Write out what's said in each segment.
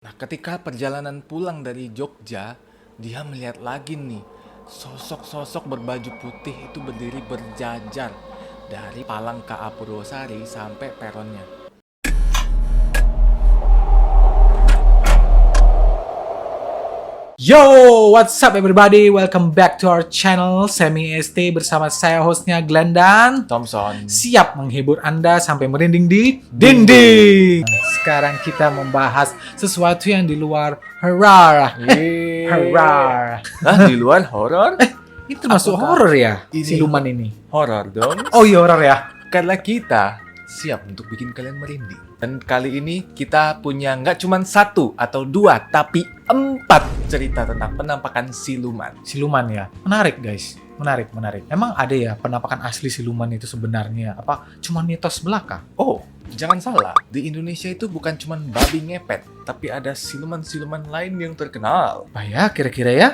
Nah, ketika perjalanan pulang dari Jogja, dia melihat lagi nih, sosok-sosok berbaju putih itu berdiri berjajar dari Palang KA Purwosari sampai peronnya. Yo, what's up everybody? Welcome back to our channel Semi ST bersama saya hostnya Glenn dan Thompson. siap menghibur Anda sampai merinding di dinding. Sekarang kita membahas sesuatu yang di luar horor. Horor. Hah, di luar horor? Ini termasuk Apakah horor ya? ini Siluman ini. Horor dong. Oh iya horor ya. Karena kita siap untuk bikin kalian merinding. Dan kali ini kita punya nggak cuma satu atau dua, tapi 4 cerita tentang penampakan siluman. Siluman ya. Menarik guys. Menarik. Emang ada ya penampakan asli siluman itu sebenarnya? Apa cuma mitos belaka? Oh, jangan salah. Di Indonesia itu bukan cuma babi ngepet, tapi ada siluman-siluman lain yang terkenal. Apa ya kira-kira ya?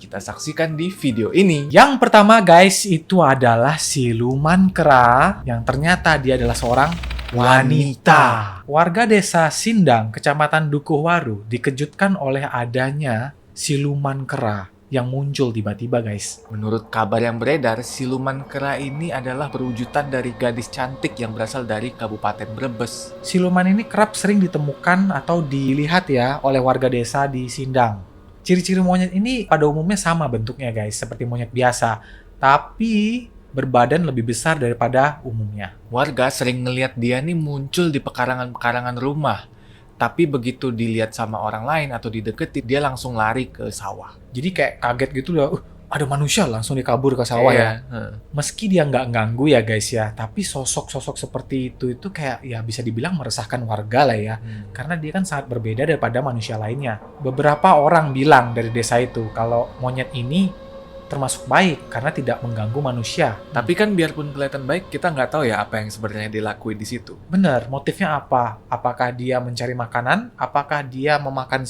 Kita saksikan di video ini. Yang pertama guys, itu adalah siluman kera yang ternyata dia adalah seorang wanita. Warga desa Sindang, kecamatan Dukuhwaru, dikejutkan oleh adanya siluman kera yang muncul tiba-tiba guys. Menurut kabar yang beredar, siluman kera ini adalah perwujudan dari gadis cantik yang berasal dari Kabupaten Brebes. Siluman ini kerap sering ditemukan atau dilihat ya oleh warga desa di Sindang. Ciri-ciri monyet ini pada umumnya sama bentuknya guys, seperti monyet biasa. Tapi berbadan lebih besar daripada umumnya. Warga sering ngelihat dia nih muncul di pekarangan-pekarangan rumah. Tapi begitu dilihat sama orang lain atau dideketin, dia langsung lari ke sawah. Jadi kayak kaget gitu loh, ada manusia langsung dikabur ke sawah ya. Meski dia nggak ganggu ya guys ya, tapi sosok-sosok seperti itu kayak ya bisa dibilang meresahkan warga lah ya. Karena dia kan sangat berbeda daripada manusia lainnya. Beberapa orang bilang dari desa itu kalau monyet ini termasuk baik karena tidak mengganggu manusia. Tapi kan biarpun kelihatan baik, kita nggak tahu ya apa yang sebenarnya dilakuin di situ. Bener, motifnya apa? Apakah dia mencari makanan? Apakah dia memakan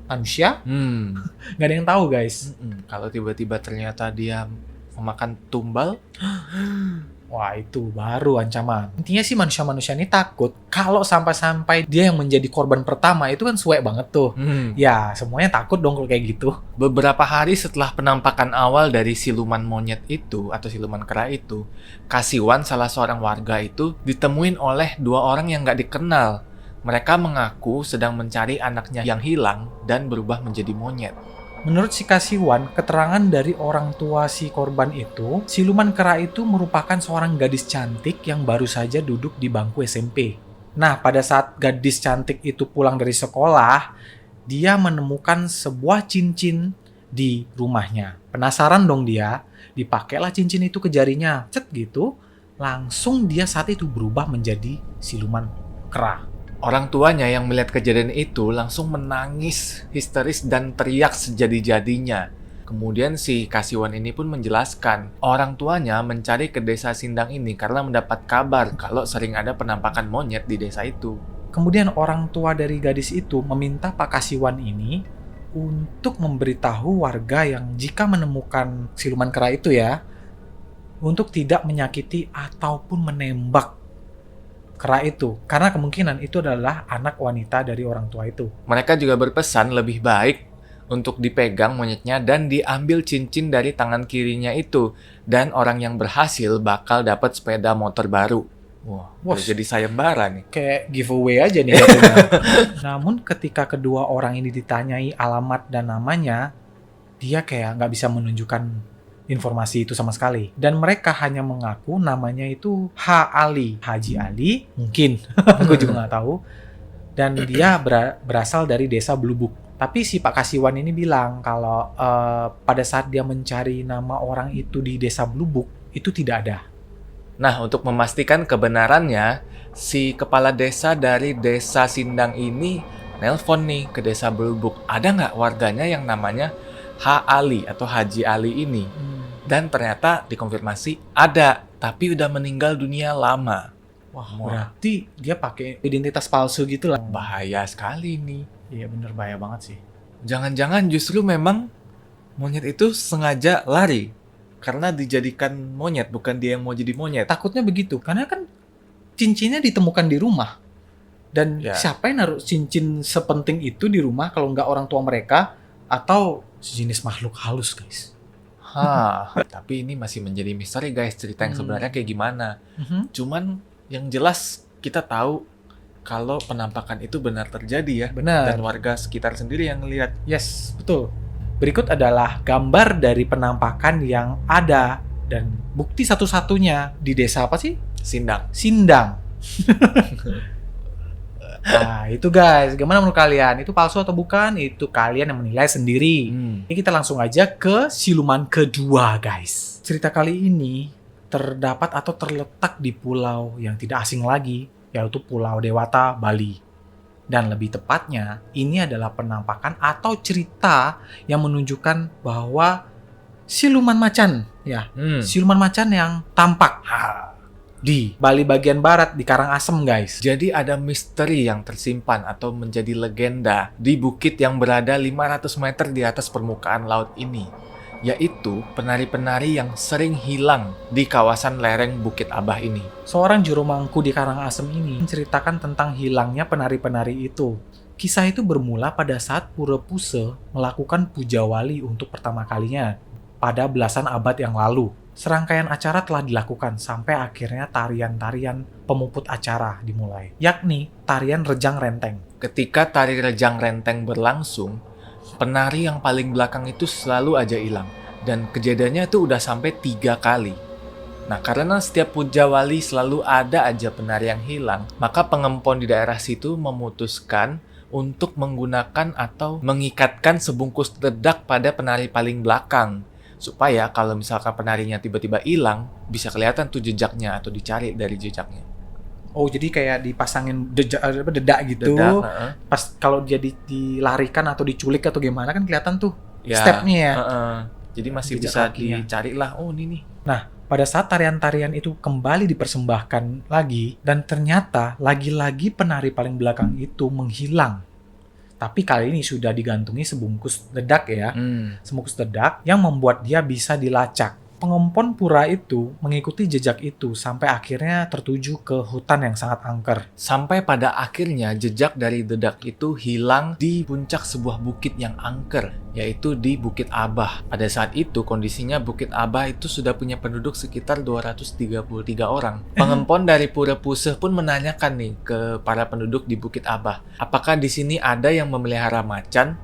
manusia? Nggak ada yang tahu guys. Kalau tiba-tiba ternyata dia memakan tumbal, Wah itu baru ancaman. Intinya sih manusia-manusia ini takut kalau sampai-sampai dia yang menjadi korban pertama itu kan suwe banget tuh. Ya semuanya takut dong kalau kayak gitu. beberapa hari setelah penampakan awal dari siluman monyet itu atau siluman kera itu, Kasiwan, salah seorang warga itu, ditemuin oleh 2 orang yang nggak dikenal. Mereka mengaku sedang mencari anaknya yang hilang dan berubah menjadi monyet. Menurut si Kasiwan, keterangan dari orang tua si korban itu, siluman kera itu merupakan seorang gadis cantik yang baru saja duduk di bangku SMP. Nah, pada saat gadis cantik itu pulang dari sekolah, dia menemukan sebuah cincin di rumahnya. Penasaran dong dia, dipakailah cincin itu ke jarinya, cet gitu, langsung dia saat itu berubah menjadi siluman kera. Orang tuanya yang melihat kejadian itu langsung menangis histeris dan teriak sejadi-jadinya. Kemudian si Kasiwan ini pun menjelaskan, orang tuanya mencari ke desa Sindang ini karena mendapat kabar kalau sering ada penampakan monyet di desa itu. Kemudian orang tua dari gadis itu meminta Pak Kasiwan ini untuk memberitahu warga yang jika menemukan siluman kera itu ya, untuk tidak menyakiti ataupun menembak kera itu. Karena kemungkinan itu adalah anak wanita dari orang tua itu. Mereka juga berpesan lebih baik untuk dipegang monyetnya dan diambil cincin dari tangan kirinya itu. Dan orang yang berhasil bakal dapat sepeda motor baru. Wah, Wah, udah jadi sayembara nih. kayak giveaway aja nih katanya. Namun ketika kedua orang ini ditanyai alamat dan namanya, dia kayak nggak bisa menunjukkan informasi itu sama sekali. Dan mereka hanya mengaku namanya itu Haji Ali, mungkin. Aku juga nggak tahu. Dan dia berasal dari desa Blubuk. Tapi si Pak Kasiwan ini bilang kalau pada saat dia mencari nama orang itu di desa Blubuk, itu tidak ada. Nah, untuk memastikan kebenarannya, si kepala desa dari desa Sindang ini nelpon nih ke desa Blubuk. Ada nggak warganya yang namanya Ali atau Haji Ali ini? Dan ternyata dikonfirmasi ada, tapi udah meninggal dunia lama. Wah, berarti dia pakai identitas palsu gitu lah. Bahaya sekali nih. Iya bener, bahaya banget sih. Jangan-jangan justru memang monyet itu sengaja lari. Karena dijadikan monyet, bukan dia yang mau jadi monyet. Takutnya begitu, karena kan cincinnya ditemukan di rumah. Dan Ya. siapa yang naruh cincin sepenting itu di rumah kalau nggak orang tua mereka atau sejenis makhluk halus, guys? Tapi ini masih menjadi misteri guys, cerita yang sebenarnya kayak gimana. Mhm. Cuman yang jelas kita tahu kalau penampakan itu benar terjadi ya. Benar. Dan warga sekitar sendiri yang ngelihat. Yes, betul. Berikut adalah gambar dari penampakan yang ada dan bukti satu-satunya di desa apa sih? Sindang. Sindang. Nah, itu guys, gimana menurut kalian? Itu palsu atau bukan? Itu kalian yang menilai sendiri. Ini kita langsung aja ke siluman kedua, guys. Cerita kali ini terdapat atau terletak di pulau yang tidak asing lagi, yaitu Pulau Dewata, Bali. Dan lebih tepatnya, ini adalah penampakan atau cerita yang menunjukkan bahwa siluman macan, ya, siluman macan yang tampak di Bali bagian barat di Karangasem, guys. Jadi ada misteri yang tersimpan atau menjadi legenda di bukit yang berada 500 meter di atas permukaan laut ini, yaitu penari-penari yang sering hilang di kawasan lereng Bukit Abah ini. Seorang juru mangku di Karangasem ini menceritakan tentang hilangnya penari-penari itu. Kisah itu bermula pada saat Pura Puse melakukan puja wali untuk pertama kalinya pada belasan abad yang lalu. Serangkaian acara telah dilakukan sampai akhirnya tarian-tarian pemuput acara dimulai, yakni tarian Rejang Renteng. Ketika tari Rejang Renteng berlangsung, penari yang paling belakang itu selalu aja hilang. Dan kejadiannya itu udah sampai 3 kali. Nah, karena setiap puja wali selalu ada aja penari yang hilang, maka pengempon di daerah situ memutuskan untuk menggunakan atau mengikatkan sebungkus dedak pada penari paling belakang. Supaya kalau misalkan penarinya tiba-tiba hilang, bisa kelihatan tuh jejaknya atau dicari dari jejaknya. Oh, jadi kayak dipasangin dedak gitu. Dedak, Pas kalau dia dilarikan atau diculik atau gimana kan kelihatan tuh ya, stepnya ya. Jadi masih Jejak bisa kakinya. dicari lah. Oh, ini nih. Pada saat tarian-tarian itu kembali dipersembahkan lagi, dan ternyata lagi-lagi penari paling belakang itu menghilang. Tapi kali ini sudah digantungi sebungkus dedak ya. Sebungkus dedak yang membuat dia bisa dilacak. Pengempon pura itu mengikuti jejak itu sampai akhirnya tertuju ke hutan yang sangat angker. Sampai pada akhirnya jejak dari dedak itu hilang di puncak sebuah bukit yang angker, yaitu di Bukit Abah. Pada saat itu kondisinya Bukit Abah itu sudah punya penduduk sekitar 233 orang. Pengempon dari Pura Puse pun menanyakan nih ke para penduduk di Bukit Abah, apakah di sini ada yang memelihara macan?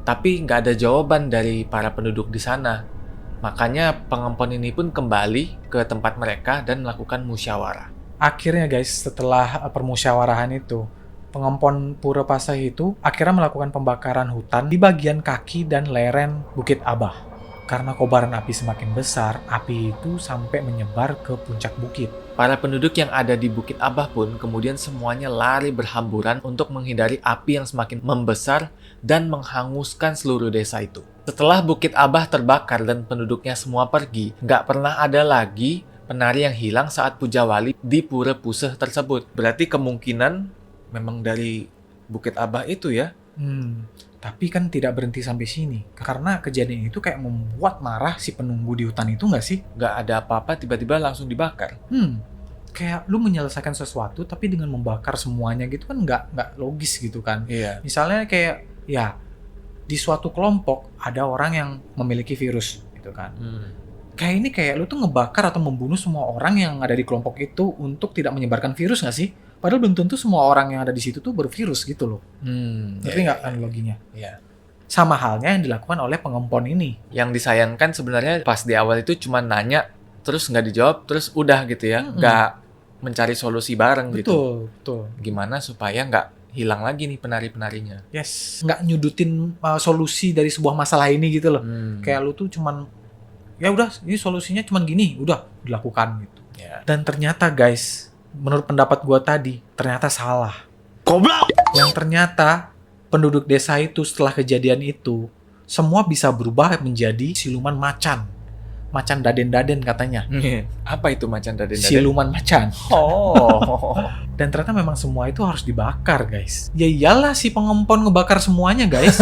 Tapi nggak ada jawaban dari para penduduk di sana. Makanya pengempon ini pun kembali ke tempat mereka dan melakukan musyawarah. Akhirnya guys, setelah permusyawarahan itu, pengempon Pura Pasai itu akhirnya melakukan pembakaran hutan di bagian kaki dan lereng Bukit Abah. Karena kobaran api semakin besar, api itu sampai menyebar ke puncak bukit. Para penduduk yang ada di Bukit Abah pun kemudian semuanya lari berhamburan untuk menghindari api yang semakin membesar dan menghanguskan seluruh desa itu. Setelah Bukit Abah terbakar dan penduduknya semua pergi, nggak pernah ada lagi penari yang hilang saat puja wali di Pura Puse tersebut. Berarti kemungkinan memang dari Bukit Abah itu ya. Tapi kan tidak berhenti sampai sini. Karena kejadian itu kayak membuat marah si penunggu di hutan itu nggak sih? Nggak ada apa-apa, tiba-tiba langsung dibakar. Kayak lu menyelesaikan sesuatu tapi dengan membakar semuanya gitu kan nggak logis gitu kan. Iya. Misalnya kayak ya di suatu kelompok ada orang yang memiliki virus gitu kan. Kayak ini kayak lu tuh ngebakar atau membunuh semua orang yang ada di kelompok itu untuk tidak menyebarkan virus nggak sih? Padahal belum tentu semua orang yang ada di situ tuh bervirus gitu loh. Ngerti nggak analoginya? Iya. Sama halnya yang dilakukan oleh pengempon ini. Yang disayangkan sebenarnya pas di awal itu cuma nanya, terus nggak dijawab, terus udah gitu ya. Nggak mencari solusi bareng gitu. Betul. Gimana supaya nggak hilang lagi nih penari-penarinya. Yes. Nggak nyudutin solusi dari sebuah masalah ini gitu loh. Kayak lu tuh cuman, ya udah ini solusinya cuman gini, udah dilakukan gitu. Ya. Dan ternyata guys, menurut pendapat gua tadi, ternyata salah. Goblok! Yang ternyata penduduk desa itu setelah kejadian itu, semua bisa berubah menjadi siluman macan. Macan daden-daden katanya. Apa itu macan daden-daden? Siluman macan. Oh. Dan ternyata memang semua itu harus dibakar guys. Ya iyalah si pengempon ngebakar semuanya guys.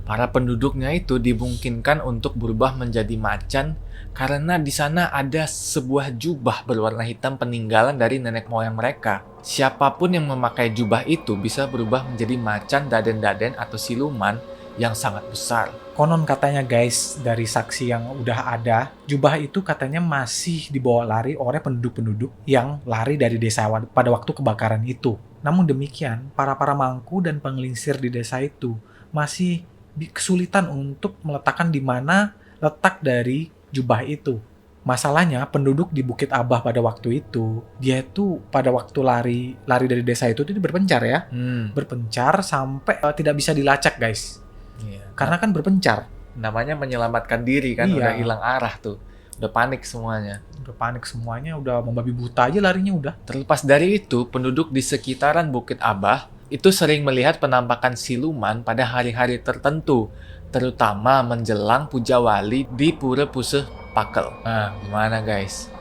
Para penduduknya itu dimungkinkan untuk berubah menjadi macan Karena di sana ada sebuah jubah berwarna hitam peninggalan dari nenek moyang mereka. Siapapun yang memakai jubah itu bisa berubah menjadi macan, daden-daden, atau siluman yang sangat besar. Konon katanya guys, dari saksi yang udah ada, jubah itu katanya masih dibawa lari oleh penduduk-penduduk yang lari dari desa pada waktu kebakaran itu. Namun demikian, para mangku dan penglingsir di desa itu masih kesulitan untuk meletakkan di mana letak dari jubah itu. Masalahnya penduduk di Bukit Abah pada waktu itu, dia itu pada waktu lari dari desa itu dia berpencar ya. Berpencar sampai tidak bisa dilacak guys. Iya. Karena kan berpencar. Namanya menyelamatkan diri kan, Iya. udah hilang arah tuh. Udah panik semuanya. Udah panik semuanya, udah membabi buta aja larinya udah. Terlepas dari itu, penduduk di sekitaran Bukit Abah itu sering melihat penampakan siluman pada hari-hari tertentu, terutama menjelang puja wali di Pura Puseh Pakel. Nah, gimana guys?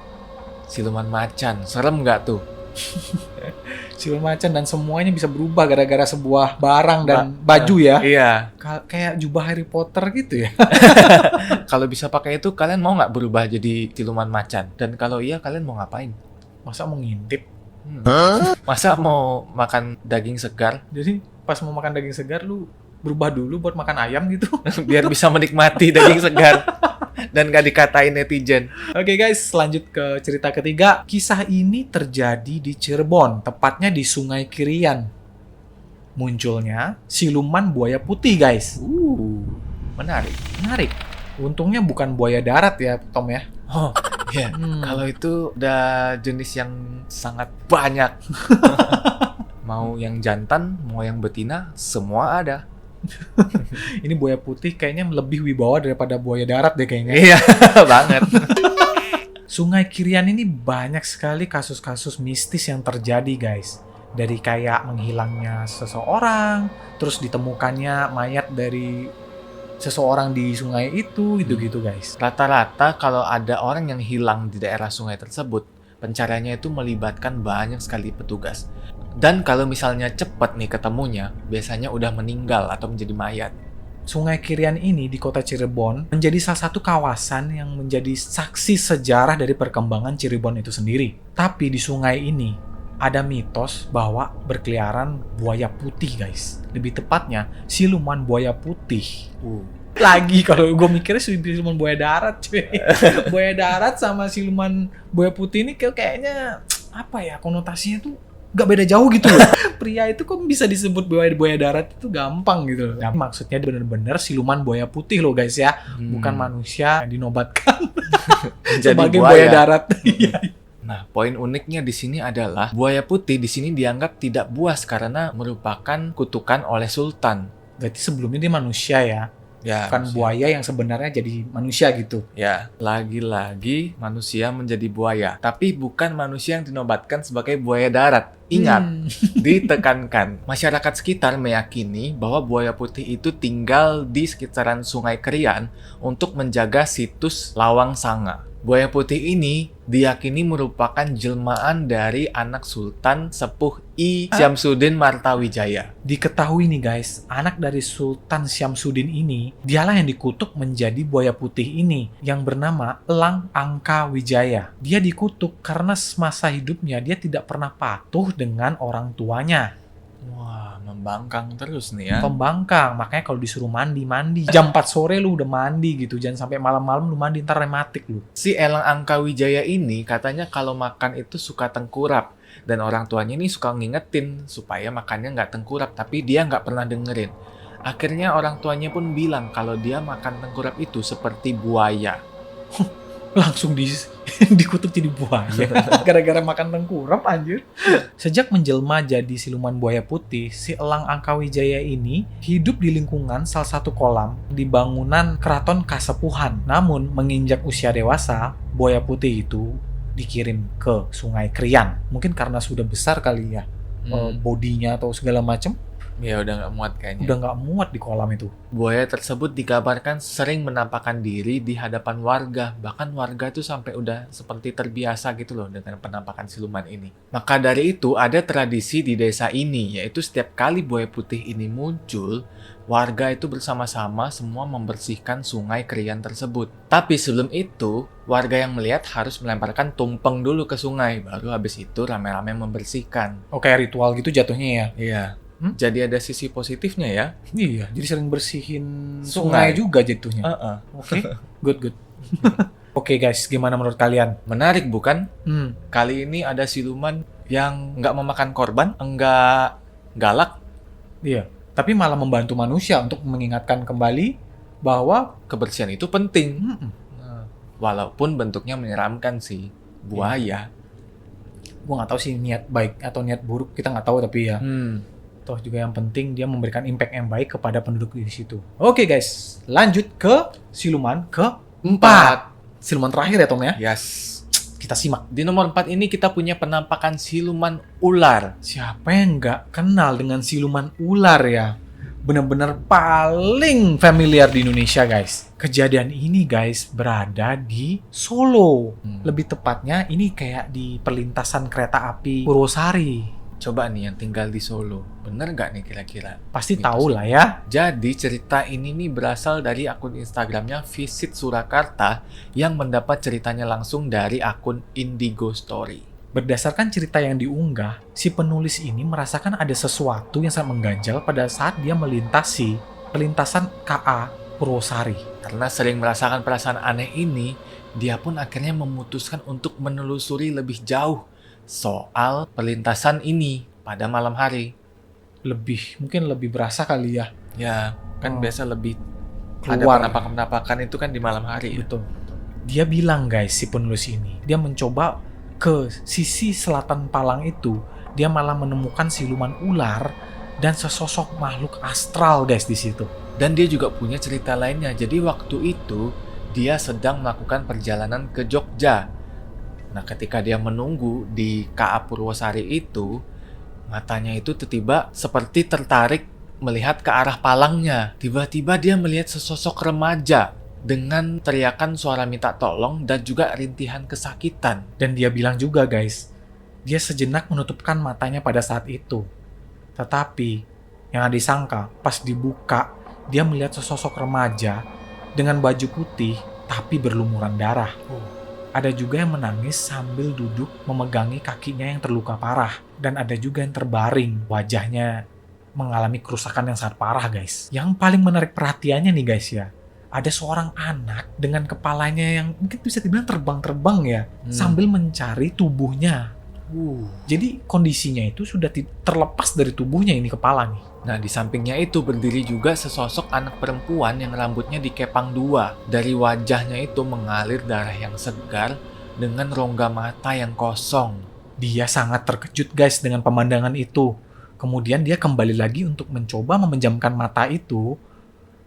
Siluman macan, serem nggak tuh? Siluman macan dan semuanya bisa berubah gara-gara sebuah barang dan baju ya. Iya. Kayak jubah Harry Potter gitu ya. Kalau bisa pakai itu, kalian mau nggak berubah jadi siluman macan? Dan kalau iya, kalian mau ngapain? Masa mau ngintip? Masa mau makan daging segar? Jadi pas mau makan daging segar lu berubah dulu buat makan ayam gitu. Biar bisa menikmati daging segar dan gak dikatain netizen. Oke guys, lanjut ke cerita ketiga. Kisah ini terjadi di Cirebon, tepatnya di Sungai Kirian. Munculnya siluman buaya putih guys. Menarik. Menarik. Untungnya bukan buaya darat ya Tom ya. Oh, ya. Kalau itu udah jenis yang sangat banyak. Mau yang jantan, mau yang betina, semua ada. Ini buaya putih kayaknya lebih wibawa daripada buaya darat deh kayaknya. Iya, banget. Sungai Kirian ini banyak sekali kasus-kasus mistis yang terjadi guys. Dari kayak menghilangnya seseorang, terus ditemukannya mayat dari seseorang di sungai itu, gitu-gitu guys. Rata-rata kalau ada orang yang hilang di daerah sungai tersebut, pencariannya itu melibatkan banyak sekali petugas. Dan kalau misalnya cepat nih ketemunya, biasanya udah meninggal atau menjadi mayat. Sungai Kirian ini di kota Cirebon menjadi salah satu kawasan yang menjadi saksi sejarah dari perkembangan Cirebon itu sendiri. Tapi di sungai ini ada mitos bahwa berkeliaran buaya putih guys. Lebih tepatnya siluman buaya putih. Lagi kalau gue mikirnya siluman buaya darat cuy. Buaya darat sama siluman buaya putih ini kayaknya apa ya, konotasinya tuh gak beda jauh gitu loh. Pria itu kok bisa disebut buaya darat itu gampang gitu loh. Nah, maksudnya bener-bener siluman buaya putih loh guys ya. Bukan manusia yang dinobatkan sebagai buaya darat. Nah, poin uniknya di sini adalah buaya putih di sini dianggap tidak buas karena merupakan kutukan oleh sultan. Berarti sebelumnya dia manusia ya. Ya, bukan buaya yang sebenarnya jadi manusia gitu. Ya, lagi-lagi manusia menjadi buaya. Tapi bukan manusia yang dinobatkan sebagai buaya darat. Ingat, ditekankan. Masyarakat sekitar meyakini bahwa buaya putih itu tinggal di sekitaran Sungai Kerian untuk menjaga situs Lawang Sanga. Buaya putih ini diyakini merupakan jelmaan dari anak Sultan Sepuh I Syamsuddin Martawijaya. Diketahui nih guys, anak dari Sultan Syamsuddin ini, dialah yang dikutuk menjadi buaya putih ini, yang bernama Elang Angka Wijaya. Dia dikutuk karena semasa hidupnya dia tidak pernah patuh dengan orang tuanya. Wah, membangkang terus nih ya. Pembangkang, makanya kalau disuruh mandi. Jam 4 sore lu udah mandi gitu, jangan sampai malam-malam lu mandi, ntar rematik lu. Si Elang Angka Wijaya ini katanya kalau makan itu suka tengkurap. Dan orang tuanya ini suka ngingetin supaya makannya nggak tengkurap, tapi dia nggak pernah dengerin. Akhirnya orang tuanya pun bilang kalau dia makan tengkurap itu seperti buaya. Langsung dikutuk jadi buaya gara-gara makan tengkurap anjir. Sejak menjelma jadi siluman buaya putih, si Elang Angka Wijaya ini hidup di lingkungan salah satu kolam di bangunan Keraton Kasepuhan. Namun menginjak usia dewasa, buaya putih itu dikirim ke Sungai Krian. Mungkin karena sudah besar kali ya, bodinya atau segala macam. Ya udah nggak muat kayaknya. Udah nggak muat di kolam itu. Buaya tersebut dikabarkan sering menampakkan diri di hadapan warga. Bahkan warga itu sampai udah seperti terbiasa gitu loh dengan penampakan siluman ini. Maka dari itu ada tradisi di desa ini, yaitu setiap kali buaya putih ini muncul, warga itu bersama-sama semua membersihkan sungai Krian tersebut. Tapi sebelum itu, warga yang melihat harus melemparkan tumpeng dulu ke sungai. Baru habis itu rame-rame membersihkan. Oh, kayak ritual gitu jatuhnya ya. Iya. Jadi ada sisi positifnya ya. Iya, jadi sering bersihin Sungai. sungai juga jatuhnya. Heeh. Oke, good. Oke guys, gimana menurut kalian? Menarik bukan? Hmm, Kali ini ada siluman yang nggak memakan korban, enggak galak, iya. Tapi malah membantu manusia untuk mengingatkan kembali bahwa kebersihan itu penting. Nah, Walaupun bentuknya menyeramkan sih, buaya. gua nggak tahu sih niat baik atau niat buruk, kita nggak tahu, tapi ya toh juga yang penting dia memberikan impact yang baik kepada penduduk di situ. Oke guys, lanjut ke siluman keempat. Siluman terakhir ya Tom ya. Yes. Kita simak. Di nomor 4 ini kita punya penampakan siluman ular. Siapa yang nggak kenal dengan siluman ular ya? Bener-bener paling familiar di Indonesia guys. Kejadian ini guys berada di Solo. Lebih tepatnya ini kayak di perlintasan kereta api Purwosari. Coba nih yang tinggal di Solo, bener nggak nih kira-kira? Pasti Mitos. tahu lah ya. Jadi cerita ini nih berasal dari akun Instagramnya Visit Surakarta yang mendapat ceritanya langsung dari akun Indigo Story. Berdasarkan cerita yang diunggah, si penulis ini merasakan ada sesuatu yang sangat mengganjal pada saat dia melintasi perlintasan KA Purwosari. Karena sering merasakan perasaan aneh ini, dia pun akhirnya memutuskan untuk menelusuri lebih jauh soal perlintasan ini pada malam hari. Mungkin lebih berasa kali ya. Ya, kan biasa lebih Keluar. ada penampakan itu kan di malam hari. Betul. Dia bilang guys, si penulis ini, dia mencoba ke sisi selatan Palang itu, dia malah menemukan siluman ular dan sesosok makhluk astral guys di situ. Dan dia juga punya cerita lainnya. Jadi waktu itu dia sedang melakukan perjalanan ke Jogja. Nah, ketika dia menunggu di KA Purwosari itu, matanya itu tiba-tiba seperti tertarik melihat ke arah palangnya. Tiba-tiba dia melihat sesosok remaja dengan teriakan suara minta tolong dan juga rintihan kesakitan. Dan dia bilang juga guys, dia sejenak menutupkan matanya pada saat itu. Tetapi yang ada disangka pas dibuka, dia melihat sesosok remaja dengan baju putih tapi berlumuran darah. Ada juga yang menangis sambil duduk memegangi kakinya yang terluka parah. Dan ada juga yang terbaring, wajahnya mengalami kerusakan yang sangat parah guys. Yang paling menarik perhatiannya nih guys ya, ada seorang anak dengan kepalanya yang mungkin bisa dibilang terbang-terbang ya, sambil mencari tubuhnya. Jadi kondisinya itu sudah terlepas dari tubuhnya ini kepala nih. Nah, di sampingnya itu berdiri juga sesosok anak perempuan yang rambutnya dikepang dua. Dari wajahnya itu mengalir darah yang segar dengan rongga mata yang kosong. Dia sangat terkejut guys dengan pemandangan itu. Kemudian dia kembali lagi untuk mencoba memejamkan mata itu.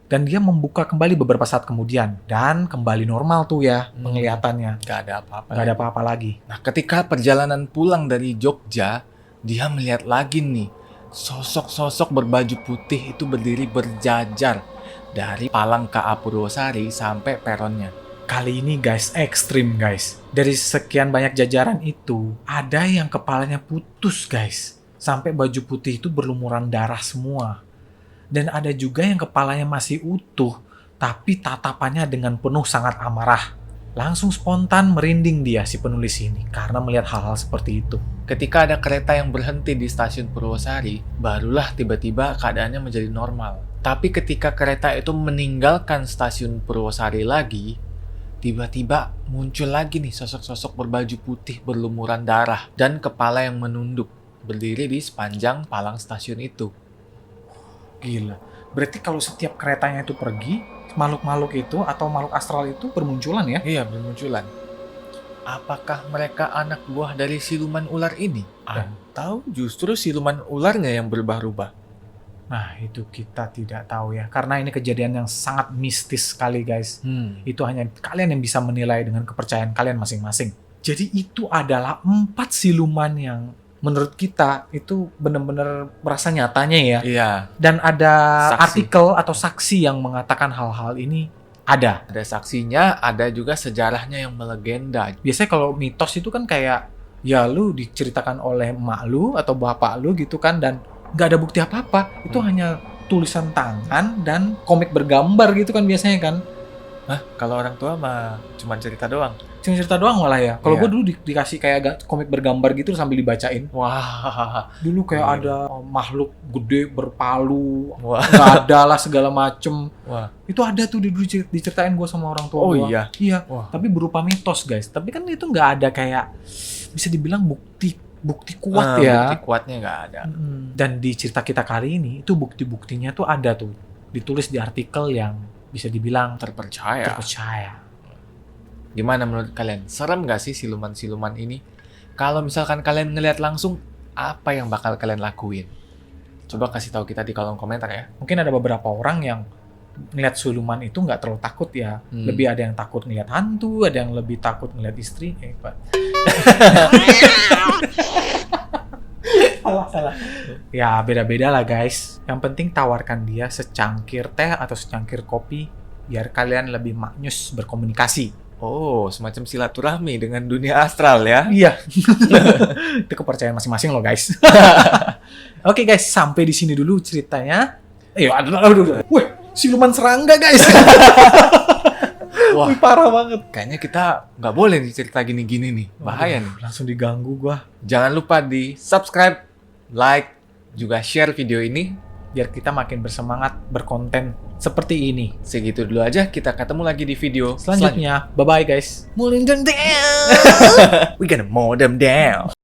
Dan dia membuka kembali beberapa saat kemudian. Dan kembali normal tuh ya penglihatannya. Gak ada apa-apa. Gak ada apa-apa lagi. Nah, ketika perjalanan pulang dari Jogja, dia melihat lagi nih, sosok-sosok berbaju putih itu berdiri berjajar dari palang KA Purwosari sampai peronnya. Kali ini guys, ekstrim guys. Dari sekian banyak jajaran itu, ada yang kepalanya putus guys. Sampai baju putih itu berlumuran darah semua. Dan ada juga yang kepalanya masih utuh, tapi tatapannya dengan penuh sangat amarah. Langsung spontan merinding dia si penulis ini karena melihat hal-hal seperti itu. Ketika ada kereta yang berhenti di stasiun Purwosari, barulah tiba-tiba keadaannya menjadi normal. Tapi ketika kereta itu meninggalkan stasiun Purwosari lagi, tiba-tiba muncul lagi nih sosok-sosok berbaju putih berlumuran darah dan kepala yang menunduk berdiri di sepanjang palang stasiun itu. Gila. Berarti kalau setiap keretanya itu pergi, makhluk-makhluk itu atau makhluk astral itu bermunculan ya? Iya, bermunculan. Apakah mereka anak buah dari siluman ular ini? Atau justru siluman ularnya yang berubah-ubah? Nah, itu kita tidak tahu ya. Karena ini kejadian yang sangat mistis sekali guys. Itu hanya kalian yang bisa menilai dengan kepercayaan kalian masing-masing. Jadi itu adalah 4 siluman yang menurut kita itu benar-benar merasa nyatanya ya. Iya, Dan ada Saksi. artikel atau saksi yang mengatakan hal-hal ini ada. ada saksinya, ada juga sejarahnya yang melegenda. Biasanya kalau mitos itu kan kayak ya lu diceritakan oleh emak lu atau bapak lu gitu kan, dan nggak ada bukti apa-apa. Itu hanya tulisan tangan dan komik bergambar gitu kan biasanya kan. Hah? Kalau orang tua mah cuma cerita doang. Cuma cerita doang malah ya. Kalau Iya. gue dulu dikasih kayak komik bergambar gitu sambil dibacain. Wah, Dulu kayak Iya. ada makhluk gede berpalu, wah, nggak ada lah segala macem. wah. Itu ada tuh dulu diceritain gue sama orang tua Oh gue. iya. Iya, Wah. tapi berupa mitos guys. Tapi kan itu nggak ada kayak bisa dibilang bukti kuat ya. Bukti kuatnya nggak ada. Dan di cerita kita kali ini itu bukti-buktinya tuh ada tuh, ditulis di artikel yang bisa dibilang Terpercaya. terpercaya. Gimana menurut kalian? Serem nggak sih siluman-siluman ini? Kalau misalkan kalian ngelihat langsung, apa yang bakal kalian lakuin? Coba kasih tahu kita di kolom komentar ya. Mungkin ada beberapa orang yang ngeliat siluman itu nggak terlalu takut ya. Lebih ada yang takut ngeliat hantu, ada yang lebih takut ngeliat istri. Pak. salah. Ya beda-beda lah guys. Yang penting tawarkan dia secangkir teh atau secangkir kopi biar kalian lebih maknyus berkomunikasi. Oh, semacam silaturahmi dengan dunia astral ya. Iya. Itu kepercayaan masing-masing loh guys. Oke guys, sampai di sini dulu ceritanya. Aduh. Wih, siluman serangga guys. Wah, Wih, parah banget. kayaknya kita nggak boleh nih cerita gini-gini nih. Bahaya nih. Langsung diganggu gua. Jangan lupa di subscribe, like, juga share video ini. Biar kita makin bersemangat berkonten seperti ini. Segitu dulu aja, kita ketemu lagi di video Selanjutnya, bye-bye guys. We gonna mow them down.